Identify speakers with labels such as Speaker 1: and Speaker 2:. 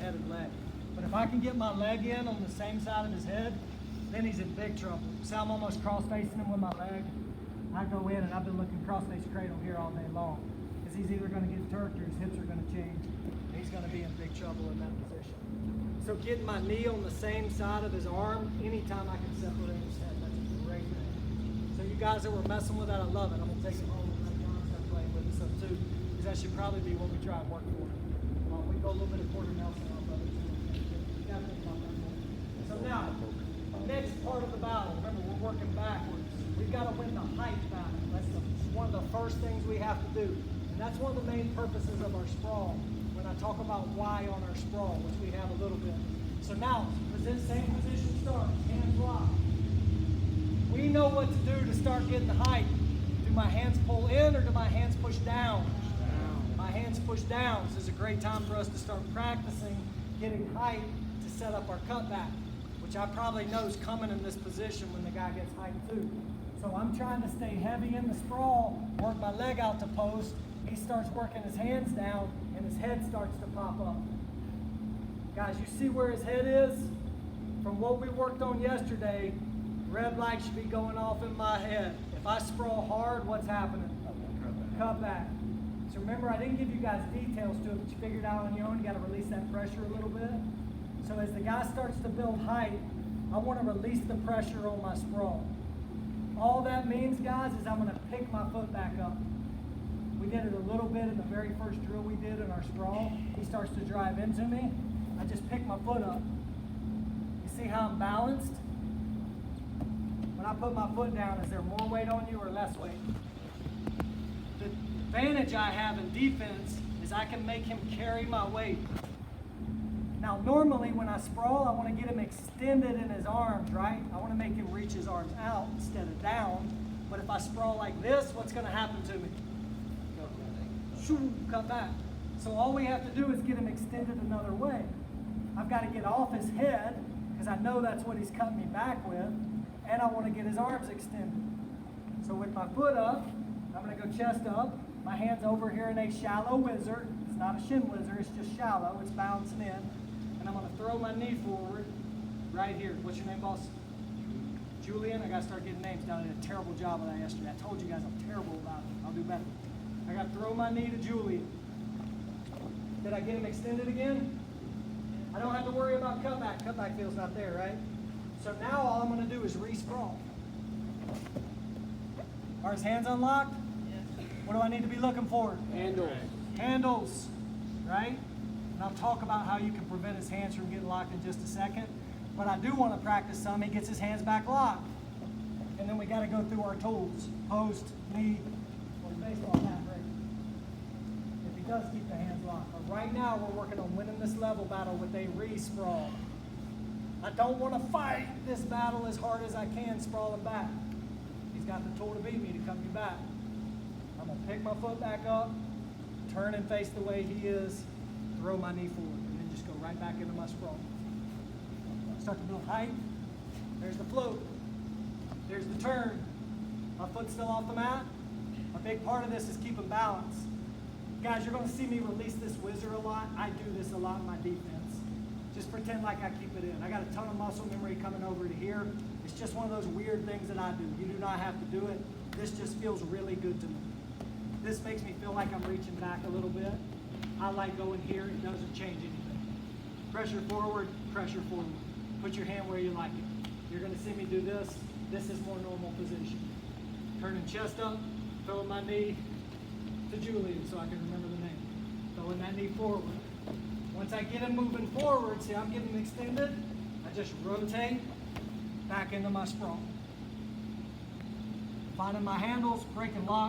Speaker 1: head and leg. But if I can get my leg in on the same side of his head, then he's in big trouble. See, I'm almost cross-facing him with my leg. I go in and I've been looking cross-face cradle here all day long. Because he's either going to get turked or his hips are going to change. And he's going to be in big trouble in that position. So getting my knee on the same side of his arm, anytime I can separate his head, that's a great thing. So you guys that were messing with that, I love it. I'm going to take him home and let John start playing with it some too. Because that should probably be what we try and work for. We go a little bit of quarter Nelson off of it. You got to think about that more. So now, next part of the battle, remember we're working backwards. We've got to win the height battle. That's one of the first things we have to do. And that's one of the main purposes of our sprawl. When I talk about why on our sprawl, which we have a little bit. So now, same position starts, hands locked. We know what to do to start getting the height. Do my hands pull in or do my hands push down? My hands push down. This is a great time for us to start practicing getting height to set up our cutback, which I probably know is coming in this position when the guy gets height too. So I'm trying to stay heavy in the sprawl, work my leg out to post. He starts working his hands down and his head starts to pop up. Guys, you see where his head is? From what we worked on yesterday, red light should be going off in my head. If I sprawl hard, what's happening? Cut back. So remember, I didn't give you guys details to it, but you figured out on your own, you got to release that pressure a little bit. So as the guy starts to build height, I want to release the pressure on my sprawl. All that means, guys, is I'm going to pick my foot back up. We did it a little bit in the very first drill we did in our sprawl. He starts to drive into me. I just pick my foot up. You see how I'm balanced? When I put my foot down, is there more weight on you or less weight? The advantage I have in defense is I can make him carry my weight. Now, normally when I sprawl, I want to get him extended in his arms, right? I want to make him reach his arms out instead of down. But if I sprawl like this, what's going to happen to me? Shoo, cut back. So all we have to do is get him extended another way. I've got to get off his head because I know that's what he's cutting me back with, and I want to get his arms extended. So with my foot up, I'm going to go chest up. My hand's over here in a shallow whizzer. It's not a shin whizzer, it's just shallow. It's bouncing in. And I'm going to throw my knee forward right here. What's your name, boss? Julian. I got to start getting names down. I did a terrible job of that yesterday. I told you guys I'm terrible about it. I'll do better. I got to throw my knee to Julian. Did I get him extended again? I don't have to worry about cutback. Cutback feel's not there, right? So now all I'm going to do is re-sprawl. Are his hands unlocked? Yes. What do I need to be looking for?
Speaker 2: Handles.
Speaker 1: Handles, right? And I'll talk about how you can prevent his hands from getting locked in just a second. But I do want to practice some. He gets his hands back locked. And then we got to go through our tools. Post, knee, or baseball bat break. If he does keep the hands locked. But right now we're working on winning this level battle with a re-sprawl. I don't want to fight this battle as hard as I can sprawling back. He's got the tool to beat me to come me back. I'm going to pick my foot back up, turn and face the way he is, throw my knee forward, and then just go right back into my sprawl. Start to build height. There's the float. There's the turn. My foot's still off the mat. A big part of this is keeping balance. Guys, you're going to see me release this whizzer a lot. I do this a lot in my defense. Just pretend like I keep it in. I got a ton of muscle memory coming over to here. It's just one of those weird things that I do. You do not have to do it. This just feels really good to me. This makes me feel like I'm reaching back a little bit. I like going here. It doesn't change anything. Pressure forward, pressure forward. Put your hand where you like it. You're going to see me do this. This is more normal position. Turning chest up, throwing my knee to Julian so I can remember the name. Throwing that knee forward. Once I get him moving forward, see I'm getting him extended, I just rotate back into my sprawl. Finding my handles, breaking lock.